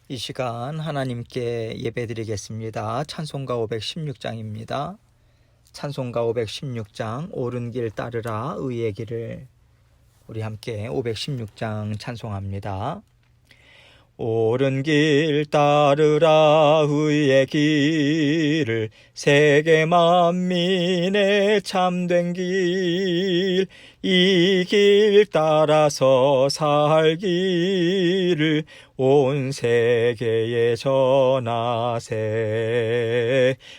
이 시간 하나님께 예배드리겠습니다. 찬송가 516장입니다. 찬송가 516장 옳은 길 따르라 의의 길을 우리 함께 516장 찬송합니다. 옳은 길 따르라 의의 길을 세계 만민의 참된 길 이 길 따라서 살기를 온 세계에 전하세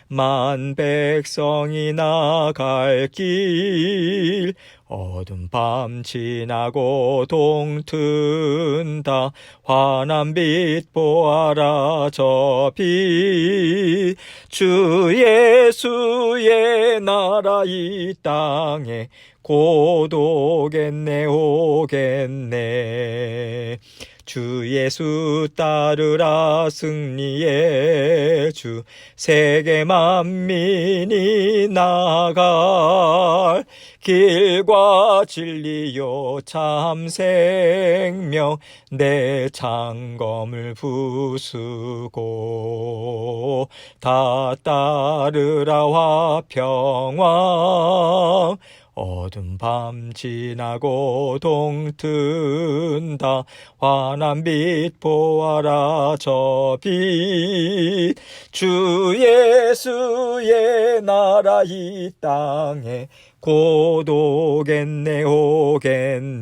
만 백성이 나갈 길 어두운 밤 지나고 동튼다 환한 빛 보아라 저 빛 주 예수의 나라 이 땅에 곧 오겠네 오겠네 주 예수 따르라 승리의 주 세계 만민이 나갈 길과 진리요 참 생명 내 장검을 부수고 다 따르라 화평왕 어두운 밤 지나고 동튼다 환한 빛 보아라 저 빛 주 예수의 나라 이 땅에 곧 오겠네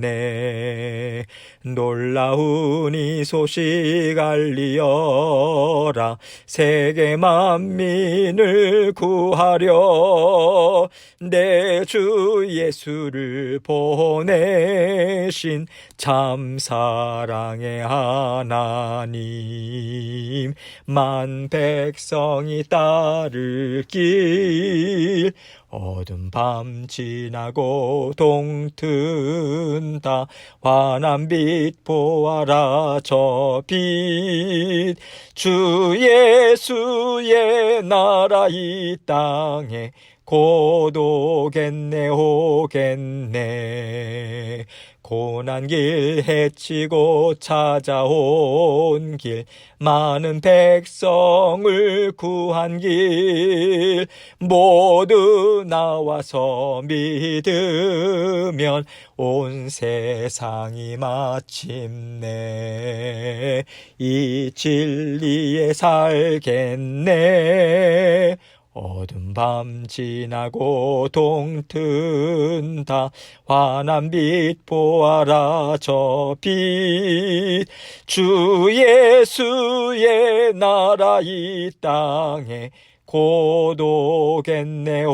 오겠네 놀라운 이 소식 알리어라 세계 만민을 구하려 내 주 예수를 보내신 참 사랑의 하나님 만 백성이 따를 길 어두운 밤 지나고 동튼다 환한 빛 보아라 저 빛 주 예수의 나라 이 땅에 곧 오겠네 오겠네 고난 길 헤치고 찾아온 길 많은 백성을 구한 길 모두 나와서 믿으면 온 세상이 마침내 이 진리에 살겠네 어두운 밤 지나고 동튼다 환한 빛 보아라 저 빛 주 예수의 나라 이 땅에 곧 오겠네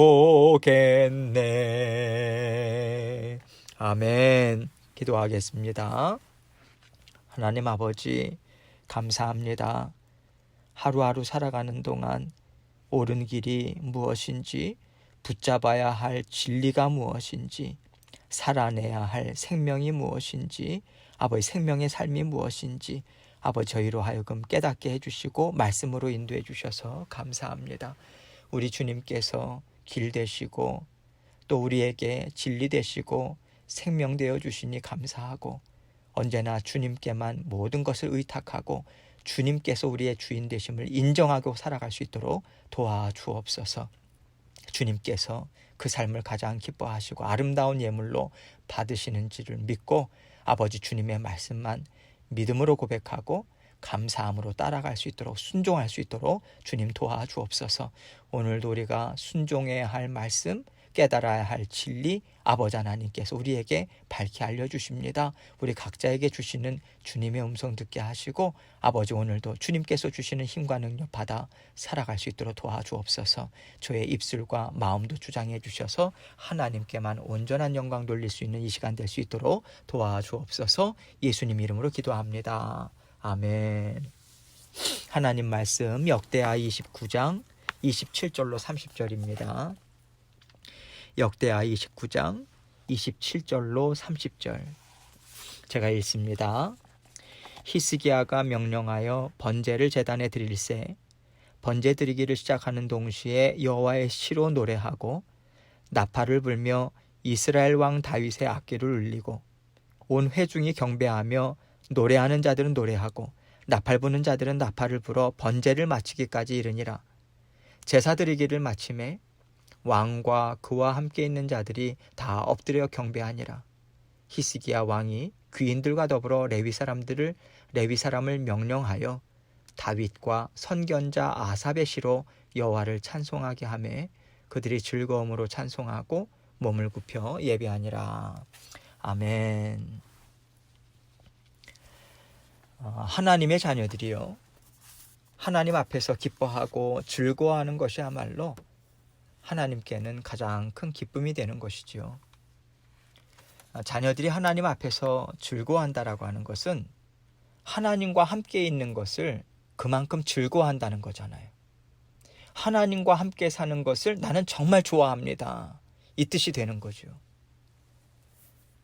오겠네 아멘. 기도하겠습니다. 하나님 아버지 감사합니다. 하루하루 살아가는 동안 옳은 길이 무엇인지 붙잡아야 할 진리가 무엇인지 살아내야 할 생명이 무엇인지 아버지 생명의 삶이 무엇인지 아버지 저희로 하여금 깨닫게 해주시고 말씀으로 인도해 주셔서 감사합니다. 우리 주님께서 길 되시고 또 우리에게 진리 되시고 생명 되어 주시니 감사하고 언제나 주님께만 모든 것을 의탁하고 주님께서 우리의 주인 되심을 인정하고 살아갈 수 있도록 도와주옵소서. 주님께서 그 삶을 가장 기뻐하시고 아름다운 예물로 받으시는지를 믿고 아버지 주님의 말씀만 믿음으로 고백하고 감사함으로 따라갈 수 있도록 순종할 수 있도록 주님 도와주옵소서. 오늘도 우리가 순종해야 할 말씀 깨달아야 할 진리 아버지 하나님께서 우리에게 밝히 알려주십니다. 우리 각자에게 주시는 주님의 음성 듣게 하시고 아버지 오늘도 주님께서 주시는 힘과 능력 받아 살아갈 수 있도록 도와주옵소서. 저의 입술과 마음도 주장해 주셔서 하나님께만 온전한 영광 돌릴 수 있는 이 시간 될 수 있도록 도와주옵소서. 예수님 이름으로 기도합니다. 아멘. 하나님 말씀 역대하 29장 27절로 30절입니다. 역대하 29장 27절로 30절 제가 읽습니다. 히스기야가 명령하여 번제를 제단에 드릴새 번제 드리기를 시작하는 동시에 여호와의 시로 노래하고 나팔을 불며 이스라엘 왕 다윗의 악기를 울리고 온 회중이 경배하며 노래하는 자들은 노래하고 나팔 부는 자들은 나팔을 불어 번제를 마치기까지 이르니라. 제사 드리기를 마침에 왕과 그와 함께 있는 자들이 다 엎드려 경배하니라. 히스기야 왕이 귀인들과 더불어 레위 사람을 명령하여 다윗과 선견자 아삽의 시로 여호와를 찬송하게 하매 그들이 즐거움으로 찬송하고 몸을 굽혀 예배하니라. 아멘. 하나님의 자녀들이요, 하나님 앞에서 기뻐하고 즐거워하는 것이야말로 하나님께는 가장 큰 기쁨이 되는 것이지요. 자녀들이 하나님 앞에서 즐거워한다라고 하는 것은 하나님과 함께 있는 것을 그만큼 즐거워한다는 거잖아요. 하나님과 함께 사는 것을 나는 정말 좋아합니다, 이 뜻이 되는 거죠.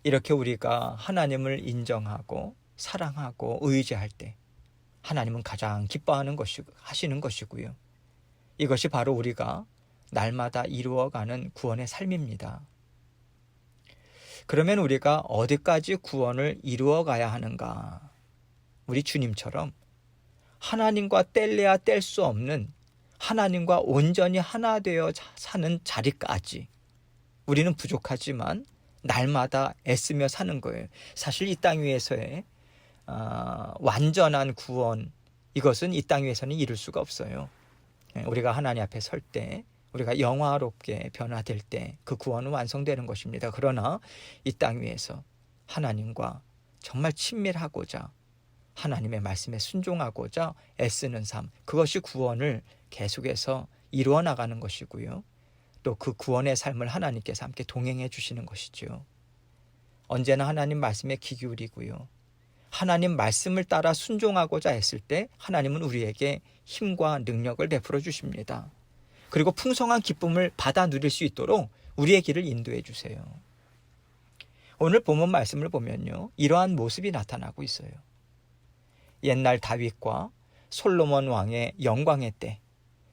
이렇게 우리가 하나님을 인정하고 사랑하고 의지할 때 하나님은 가장 기뻐하는 하시는 것이고요. 이것이 바로 우리가 날마다 이루어가는 구원의 삶입니다. 그러면 우리가 어디까지 구원을 이루어가야 하는가? 우리 주님처럼 하나님과 뗄래야 뗄 수 없는, 하나님과 온전히 하나 되어 사는 자리까지 우리는 부족하지만 날마다 애쓰며 사는 거예요. 사실 이 땅 위에서의 완전한 구원, 이것은 이 땅 위에서는 이룰 수가 없어요. 우리가 하나님 앞에 설 때, 우리가 영화롭게 변화될 때 그 구원은 완성되는 것입니다. 그러나 이 땅 위에서 하나님과 정말 친밀하고자, 하나님의 말씀에 순종하고자 애쓰는 삶, 그것이 구원을 계속해서 이루어 나가는 것이고요. 또 그 구원의 삶을 하나님께서 함께 동행해 주시는 것이죠. 언제나 하나님 말씀에 귀 기울이고요, 하나님 말씀을 따라 순종하고자 했을 때 하나님은 우리에게 힘과 능력을 베풀어 주십니다. 그리고 풍성한 기쁨을 받아 누릴 수 있도록 우리의 길을 인도해 주세요. 오늘 본문 말씀을 보면요, 이러한 모습이 나타나고 있어요. 옛날 다윗과 솔로몬 왕의 영광의 때,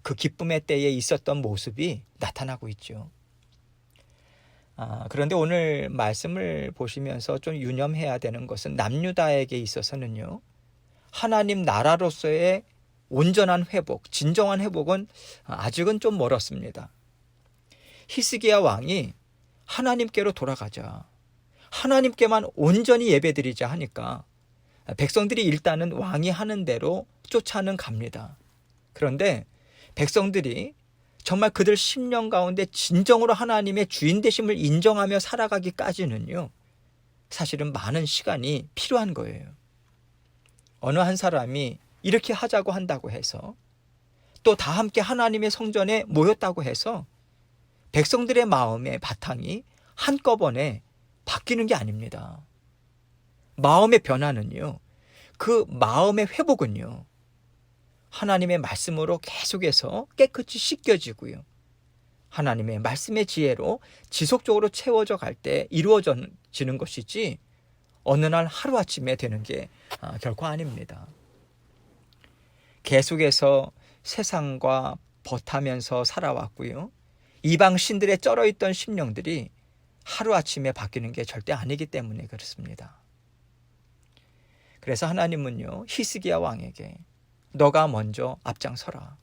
그 기쁨의 때에 있었던 모습이 나타나고 있죠. 그런데 오늘 말씀을 보시면서 좀 유념해야 되는 것은 남유다에게 있어서는요, 하나님 나라로서의 온전한 회복, 진정한 회복은 아직은 좀 멀었습니다. 히스기야 왕이 하나님께로 돌아가자, 하나님께만 온전히 예배드리자 하니까 백성들이 일단은 왕이 하는 대로 쫓아는 갑니다. 그런데 백성들이 정말 그들 심령 가운데 진정으로 하나님의 주인 되심을 인정하며 살아가기까지는요, 사실은 많은 시간이 필요한 거예요. 어느 한 사람이 이렇게 하자고 한다고 해서, 또 다 함께 하나님의 성전에 모였다고 해서 백성들의 마음의 바탕이 한꺼번에 바뀌는 게 아닙니다. 마음의 변화는요, 그 마음의 회복은요, 하나님의 말씀으로 계속해서 깨끗이 씻겨지고요, 하나님의 말씀의 지혜로 지속적으로 채워져 갈 때 이루어지는 것이지 어느 날 하루아침에 되는 게 결코 아닙니다. 계속해서 세상과 버타면서 살아왔고요, 이방 신들에 쩔어있던 심령들이 하루아침에 바뀌는 게 절대 아니기 때문에 그렇습니다. 그래서 하나님은요, 히스기야 왕에게 너가 먼저 앞장서라,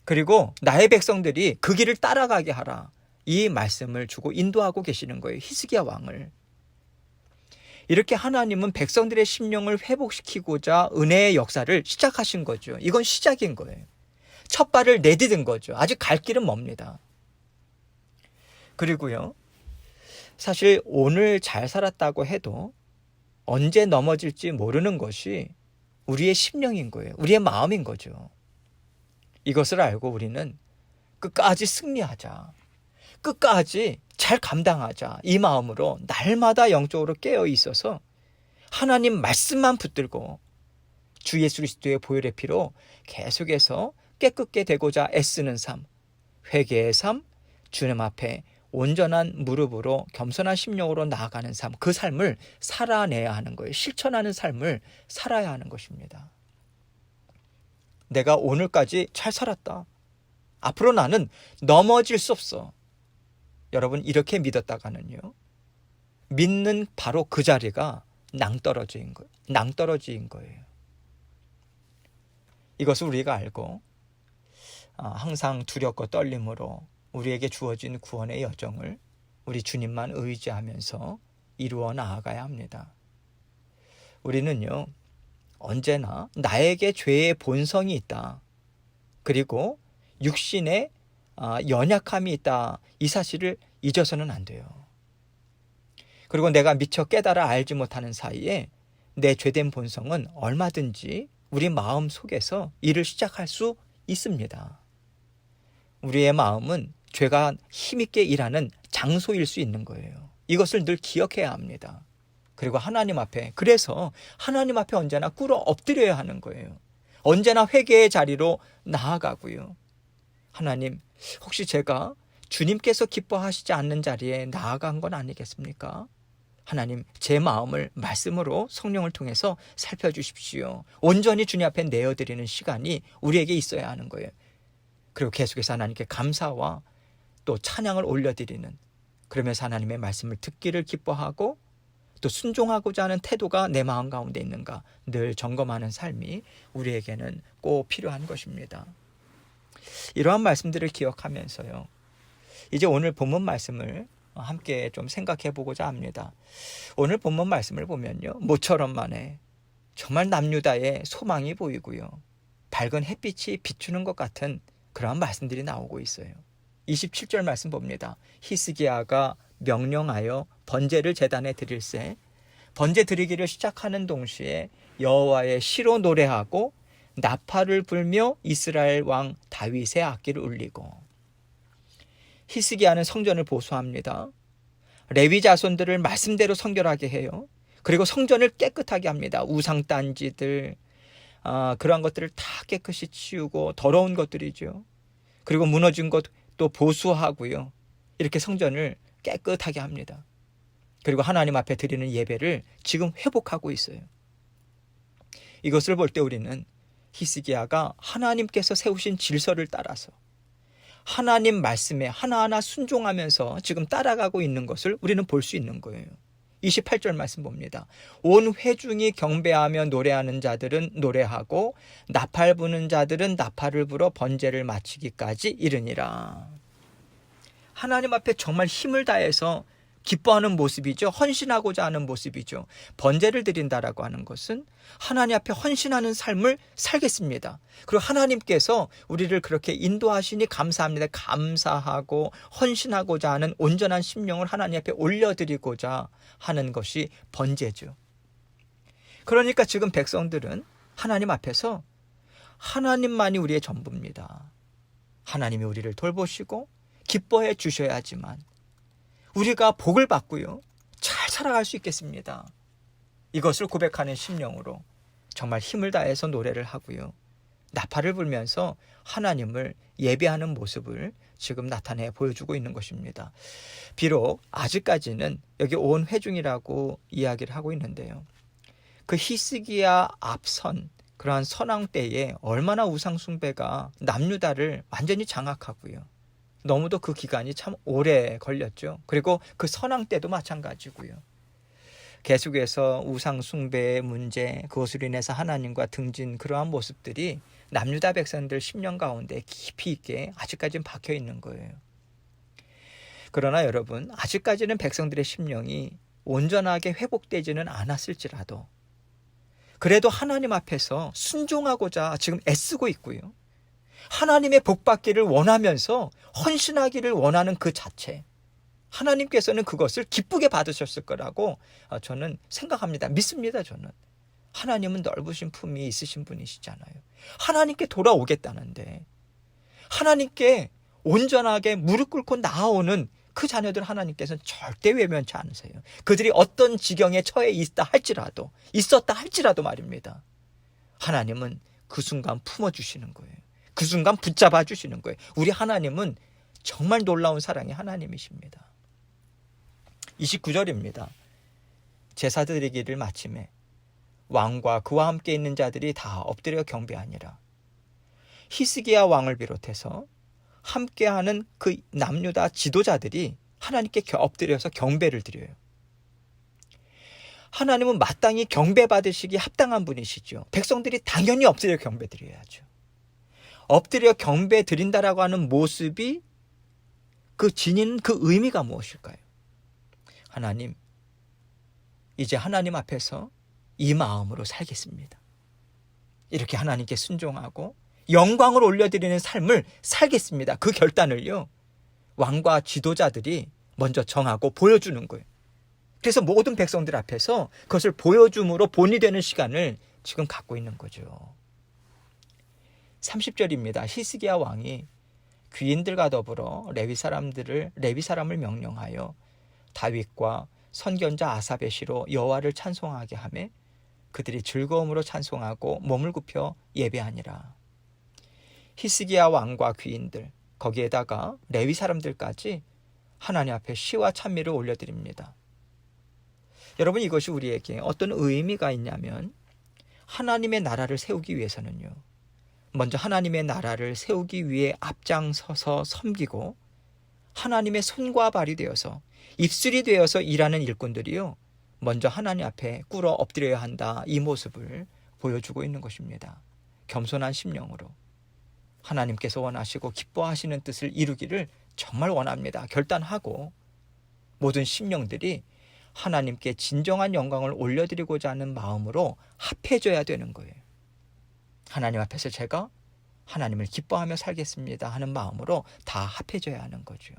그리고 나의 백성들이 그 길을 따라가게 하라, 이 말씀을 주고 인도하고 계시는 거예요, 히스기야 왕을. 이렇게 하나님은 백성들의 심령을 회복시키고자 은혜의 역사를 시작하신 거죠. 이건 시작인 거예요. 첫 발을 내디딘 거죠. 아직 갈 길은 멉니다. 그리고요, 사실 오늘 잘 살았다고 해도 언제 넘어질지 모르는 것이 우리의 심령인 거예요. 우리의 마음인 거죠. 이것을 알고 우리는 끝까지 승리하자, 끝까지 잘 감당하자, 이 마음으로 날마다 영적으로 깨어 있어서 하나님 말씀만 붙들고 주 예수 그리스도의 보혈의 피로 계속해서 깨끗게 되고자 애쓰는 삶, 회개의 삶, 주님 앞에 온전한 무릎으로 겸손한 심령으로 나아가는 삶, 그 삶을 살아내야 하는 거예요. 실천하는 삶을 살아야 하는 것입니다. 내가 오늘까지 잘 살았다, 앞으로 나는 넘어질 수 없어, 여러분 이렇게 믿었다가는요, 믿는 바로 그 자리가 낭떠러지인 거예요. 이것을 우리가 알고 항상 두렵고 떨림으로 우리에게 주어진 구원의 여정을 우리 주님만 의지하면서 이루어 나아가야 합니다. 우리는요, 언제나 나에게 죄의 본성이 있다. 그리고 육신의 연약함이 있다. 이 사실을 잊어서는 안 돼요. 그리고 내가 미처 깨달아 알지 못하는 사이에 내 죄된 본성은 얼마든지 우리 마음 속에서 일을 시작할 수 있습니다. 우리의 마음은 죄가 힘있게 일하는 장소일 수 있는 거예요. 이것을 늘 기억해야 합니다. 그리고 하나님 앞에, 그래서 하나님 앞에 언제나 꿇어 엎드려야 하는 거예요. 언제나 회개의 자리로 나아가고요. 하나님, 혹시 제가 주님께서 기뻐하시지 않는 자리에 나아간 건 아니겠습니까? 하나님, 제 마음을 말씀으로 성령을 통해서 살펴주십시오. 온전히 주님 앞에 내어드리는 시간이 우리에게 있어야 하는 거예요. 그리고 계속해서 하나님께 감사와 또 찬양을 올려드리는, 그러면서 하나님의 말씀을 듣기를 기뻐하고 또 순종하고자 하는 태도가 내 마음 가운데 있는가 늘 점검하는 삶이 우리에게는 꼭 필요한 것입니다. 이러한 말씀들을 기억하면서요, 이제 오늘 본문 말씀을 함께 좀 생각해 보고자 합니다. 오늘 본문 말씀을 보면요, 모처럼 만에 정말 남유다의 소망이 보이고요, 밝은 햇빛이 비추는 것 같은 그러한 말씀들이 나오고 있어요. 27절 말씀 봅니다. 히스기야가 명령하여 번제를 제단에 드릴새 번제 드리기를 시작하는 동시에 여호와의 시로 노래하고 나팔을 불며 이스라엘 왕 다윗의 악기를 울리고. 히스기야는 성전을 보수합니다. 레위 자손들을 말씀대로 성결하게 해요. 그리고 성전을 깨끗하게 합니다. 우상단지들, 그러한 것들을 다 깨끗이 치우고 더러운 것들이죠. 그리고 무너진 것 또 보수하고요. 이렇게 성전을 깨끗하게 합니다. 그리고 하나님 앞에 드리는 예배를 지금 회복하고 있어요. 이것을 볼 때 우리는 히스기야가 하나님께서 세우신 질서를 따라서 하나님 말씀에 하나하나 순종하면서 지금 따라가고 있는 것을 우리는 볼 수 있는 거예요. 28절 말씀 봅니다. 온 회중이 경배하며 노래하는 자들은 노래하고 나팔 부는 자들은 나팔을 불어 번제를 마치기까지 이르니라. 하나님 앞에 정말 힘을 다해서 기뻐하는 모습이죠. 헌신하고자 하는 모습이죠. 번제를 드린다라고 하는 것은 하나님 앞에 헌신하는 삶을 살겠습니다. 그리고 하나님께서 우리를 그렇게 인도하시니 감사합니다. 감사하고 헌신하고자 하는 온전한 심령을 하나님 앞에 올려드리고자 하는 것이 번제죠. 그러니까 지금 백성들은 하나님 앞에서 하나님만이 우리의 전부입니다. 하나님이 우리를 돌보시고 기뻐해 주셔야지만 우리가 복을 받고요, 잘 살아갈 수 있겠습니다. 이것을 고백하는 심령으로 정말 힘을 다해서 노래를 하고요, 나팔을 불면서 하나님을 예배하는 모습을 지금 나타내 보여주고 있는 것입니다. 비록 아직까지는 여기 온 회중이라고 이야기를 하고 있는데요, 그 히스기야 앞선 그러한 선왕 때에 얼마나 우상숭배가 남유다를 완전히 장악하고요, 너무도 그 기간이 참 오래 걸렸죠. 그리고 그 선왕 때도 마찬가지고요. 계속해서 우상숭배의 문제, 그것으로 인해서 하나님과 등진 그러한 모습들이 남유다 백성들 심령 가운데 깊이 있게 아직까지는 박혀 있는 거예요. 그러나 여러분, 아직까지는 백성들의 심령이 온전하게 회복되지는 않았을지라도 그래도 하나님 앞에서 순종하고자 지금 애쓰고 있고요, 하나님의 복받기를 원하면서 헌신하기를 원하는 그 자체, 하나님께서는 그것을 기쁘게 받으셨을 거라고 저는 생각합니다. 믿습니다. 저는 하나님은 넓으신 품이 있으신 분이시잖아요. 하나님께 돌아오겠다는데, 하나님께 온전하게 무릎 꿇고 나아오는 그 자녀들 하나님께서는 절대 외면치 않으세요. 그들이 어떤 지경에 처해 있었다 할지라도 말입니다. 하나님은 그 순간 품어주시는 거예요. 그 순간 붙잡아 주시는 거예요. 우리 하나님은 정말 놀라운 사랑의 하나님이십니다. 29절입니다. 제사 드리기를 마침에 왕과 그와 함께 있는 자들이 다 엎드려 경배하니라. 히스기야 왕을 비롯해서 함께하는 그 남유다 지도자들이 하나님께 엎드려서 경배를 드려요. 하나님은 마땅히 경배받으시기 합당한 분이시죠. 백성들이 당연히 엎드려 경배드려야죠. 엎드려 경배 드린다라고 하는 모습이 그 지니는 그 의미가 무엇일까요? 하나님, 이제 하나님 앞에서 이 마음으로 살겠습니다. 이렇게 하나님께 순종하고 영광을 올려드리는 삶을 살겠습니다. 그 결단을요, 왕과 지도자들이 먼저 정하고 보여주는 거예요. 그래서 모든 백성들 앞에서 그것을 보여줌으로 본이 되는 시간을 지금 갖고 있는 거죠. 30절입니다. 히스기야 왕이 귀인들과 더불어 레위 사람을 명령하여 다윗과 선견자 아삽의 시로 여호와를 찬송하게 하며 그들이 즐거움으로 찬송하고 몸을 굽혀 예배하니라. 히스기야 왕과 귀인들, 거기에다가 레위 사람들까지 하나님 앞에 시와 찬미를 올려드립니다. 여러분, 이것이 우리에게 어떤 의미가 있냐면, 하나님의 나라를 세우기 위해서는요, 먼저 하나님의 나라를 세우기 위해 앞장서서 섬기고 하나님의 손과 발이 되어서 입술이 되어서 일하는 일꾼들이요, 먼저 하나님 앞에 꿇어 엎드려야 한다, 이 모습을 보여주고 있는 것입니다. 겸손한 심령으로 하나님께서 원하시고 기뻐하시는 뜻을 이루기를 정말 원합니다. 결단하고 모든 심령들이 하나님께 진정한 영광을 올려드리고자 하는 마음으로 합해져야 되는 거예요. 하나님 앞에서 제가 하나님을 기뻐하며 살겠습니다 하는 마음으로 다 합해져야 하는 거죠.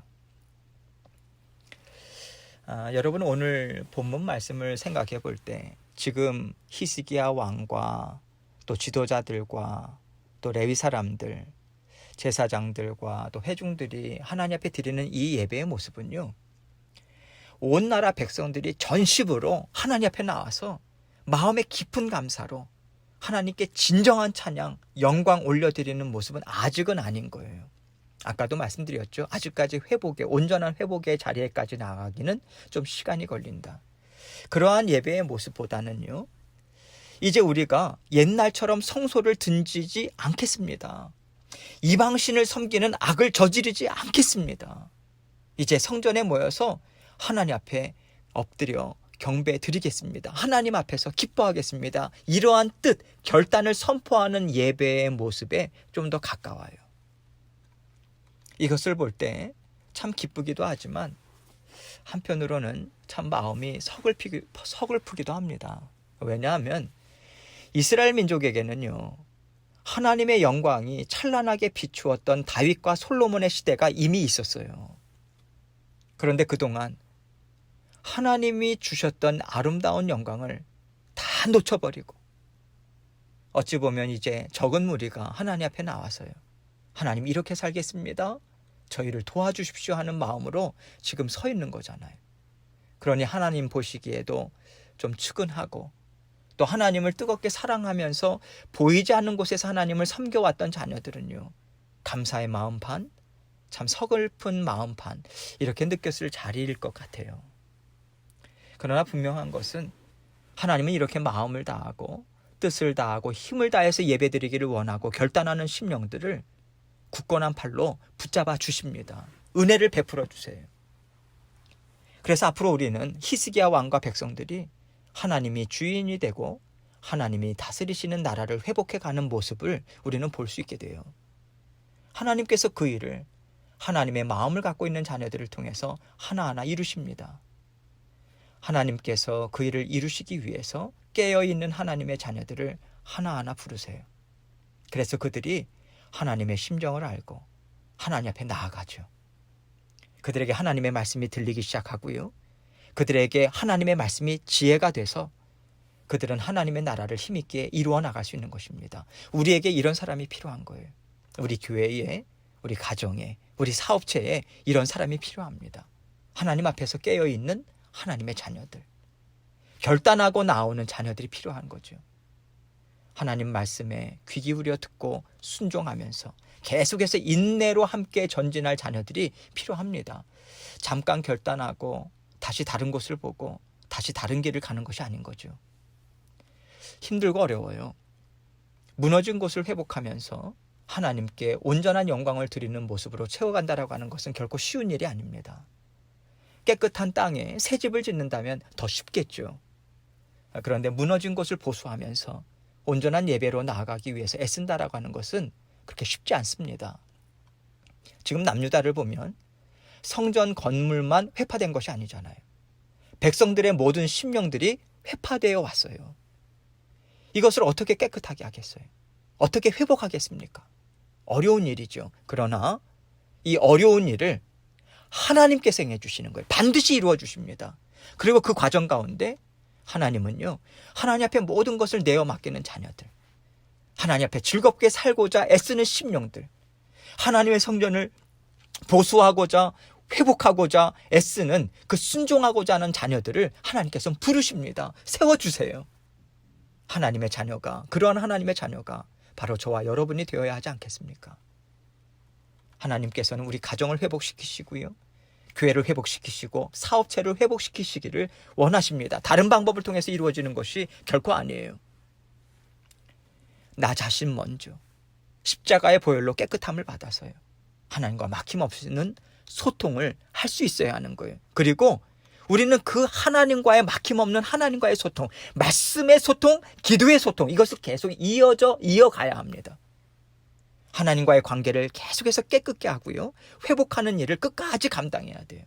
여러분, 오늘 본문 말씀을 생각해 볼 때 지금 히스기야 왕과 또 지도자들과 또 레위 사람들, 제사장들과 또 회중들이 하나님 앞에 드리는 이 예배의 모습은요, 온 나라 백성들이 전심으로 하나님 앞에 나와서 마음의 깊은 감사로 하나님께 진정한 찬양, 영광 올려드리는 모습은 아직은 아닌 거예요. 아까도 말씀드렸죠. 아직까지 온전한 회복의 자리에까지 나가기는 좀 시간이 걸린다. 그러한 예배의 모습보다는요, 이제 우리가 옛날처럼 성소를 등지지 않겠습니다. 이방신을 섬기는 악을 저지르지 않겠습니다. 이제 성전에 모여서 하나님 앞에 엎드려 경배 드리겠습니다. 하나님 앞에서 기뻐하겠습니다. 이러한 뜻, 결단을 선포하는 예배의 모습에 좀 더 가까워요. 이것을 볼 때 참 기쁘기도 하지만 한편으로는 참 마음이 서글프기도 합니다. 왜냐하면 이스라엘 민족에게는요, 하나님의 영광이 찬란하게 비추었던 다윗과 솔로몬의 시대가 이미 있었어요. 그런데 그동안 하나님이 주셨던 아름다운 영광을 다 놓쳐버리고 어찌 보면 이제 적은 무리가 하나님 앞에 나와서요, 하나님 이렇게 살겠습니다, 저희를 도와주십시오 하는 마음으로 지금 서 있는 거잖아요. 그러니 하나님 보시기에도 좀 측은하고 또 하나님을 뜨겁게 사랑하면서 보이지 않는 곳에서 하나님을 섬겨왔던 자녀들은요, 감사의 마음 반, 참 서글픈 마음 반, 이렇게 느꼈을 자리일 것 같아요. 그러나 분명한 것은 하나님은 이렇게 마음을 다하고 뜻을 다하고 힘을 다해서 예배드리기를 원하고 결단하는 심령들을 굳건한 팔로 붙잡아 주십니다. 은혜를 베풀어 주세요. 그래서 앞으로 우리는 히스기야 왕과 백성들이 하나님이 주인이 되고 하나님이 다스리시는 나라를 회복해가는 모습을 우리는 볼 수 있게 돼요. 하나님께서 그 일을 하나님의 마음을 갖고 있는 자녀들을 통해서 하나하나 이루십니다. 하나님께서 그 일을 이루시기 위해서 깨어있는 하나님의 자녀들을 하나하나 부르세요. 그래서 그들이 하나님의 심정을 알고 하나님 앞에 나아가죠. 그들에게 하나님의 말씀이 들리기 시작하고요, 그들에게 하나님의 말씀이 지혜가 돼서 그들은 하나님의 나라를 힘있게 이루어 나갈 수 있는 것입니다. 우리에게 이런 사람이 필요한 거예요. 우리 교회에, 우리 가정에, 우리 사업체에 이런 사람이 필요합니다. 하나님 앞에서 깨어있는 하나님의 자녀들, 결단하고 나오는 자녀들이 필요한 거죠. 하나님 말씀에 귀 기울여 듣고 순종하면서 계속해서 인내로 함께 전진할 자녀들이 필요합니다. 잠깐 결단하고 다시 다른 곳을 보고 다시 다른 길을 가는 것이 아닌 거죠. 힘들고 어려워요. 무너진 곳을 회복하면서 하나님께 온전한 영광을 드리는 모습으로 채워간다라고 하는 것은 결코 쉬운 일이 아닙니다. 깨끗한 땅에 새 집을 짓는다면 더 쉽겠죠. 그런데 무너진 곳을 보수하면서 온전한 예배로 나아가기 위해서 애쓴다라고 하는 것은 그렇게 쉽지 않습니다. 지금 남유다를 보면 성전 건물만 회파된 것이 아니잖아요. 백성들의 모든 심령들이 회파되어 왔어요. 이것을 어떻게 깨끗하게 하겠어요? 어떻게 회복하겠습니까? 어려운 일이죠. 그러나 이 어려운 일을 하나님께서 행해 주시는 거예요. 반드시 이루어 주십니다. 그리고 그 과정 가운데 하나님은요, 하나님 앞에 모든 것을 내어 맡기는 자녀들, 하나님 앞에 즐겁게 살고자 애쓰는 심령들, 하나님의 성전을 보수하고자 회복하고자 애쓰는 그 순종하고자 하는 자녀들을 하나님께서 부르십니다. 세워주세요. 하나님의 자녀가, 그러한 하나님의 자녀가 바로 저와 여러분이 되어야 하지 않겠습니까? 하나님께서는 우리 가정을 회복시키시고요, 교회를 회복시키시고 사업체를 회복시키시기를 원하십니다. 다른 방법을 통해서 이루어지는 것이 결코 아니에요. 나 자신 먼저 십자가의 보혈로 깨끗함을 받아서요, 하나님과 막힘없이는 소통을 할 수 있어야 하는 거예요. 그리고 우리는 그 하나님과의 막힘없는 하나님과의 소통, 말씀의 소통, 기도의 소통, 이것을 계속 이어가야 합니다. 하나님과의 관계를 계속해서 깨끗게 하고요, 회복하는 일을 끝까지 감당해야 돼요.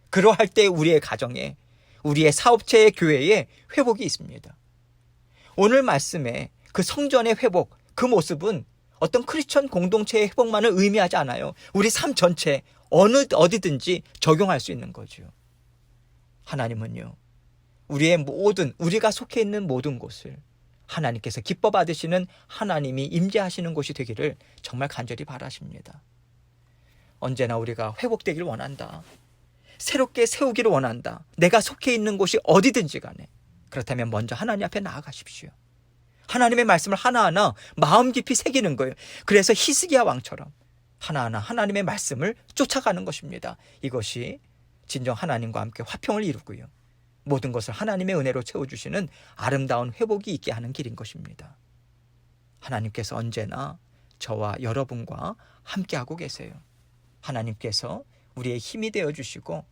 그러할 때 우리의 가정에, 우리의 사업체의 교회에 회복이 있습니다. 오늘 말씀에 그 성전의 회복, 그 모습은 어떤 크리스천 공동체의 회복만을 의미하지 않아요. 우리 삶 전체 어디든지 적용할 수 있는 거죠. 하나님은요, 우리가 속해 있는 모든 곳을 하나님께서 기뻐 받으시는, 하나님이 임재하시는 곳이 되기를 정말 간절히 바라십니다. 언제나 우리가 회복되기를 원한다, 새롭게 세우기를 원한다, 내가 속해 있는 곳이 어디든지 간에, 그렇다면 먼저 하나님 앞에 나아가십시오. 하나님의 말씀을 하나하나 마음 깊이 새기는 거예요. 그래서 히스기야 왕처럼 하나하나 하나님의 말씀을 쫓아가는 것입니다. 이것이 진정 하나님과 함께 화평을 이루고요, 모든 것을 하나님의 은혜로 채워주시는 아름다운 회복이 있게 하는 길인 것입니다. 하나님께서 언제나 저와 여러분과 함께하고 계세요. 하나님께서 우리의 힘이 되어주시고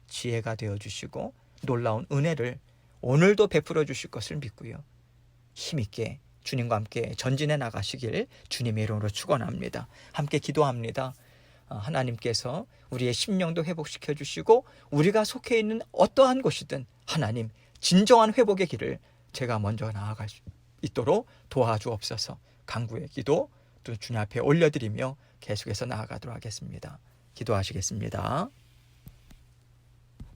지혜가 되어주시고 놀라운 은혜를 오늘도 베풀어 주실 것을 믿고요, 힘있게 주님과 함께 전진해 나가시길 주님의 이름으로 축원합니다. 함께 기도합니다. 하나님께서 우리의 심령도 회복시켜 주시고 우리가 속해 있는 어떠한 곳이든 하나님 진정한 회복의 길을 제가 먼저 나아갈 수 있도록 도와주옵소서. 간구의 기도 또 주님 앞에 올려드리며 계속해서 나아가도록 하겠습니다. 기도하시겠습니다.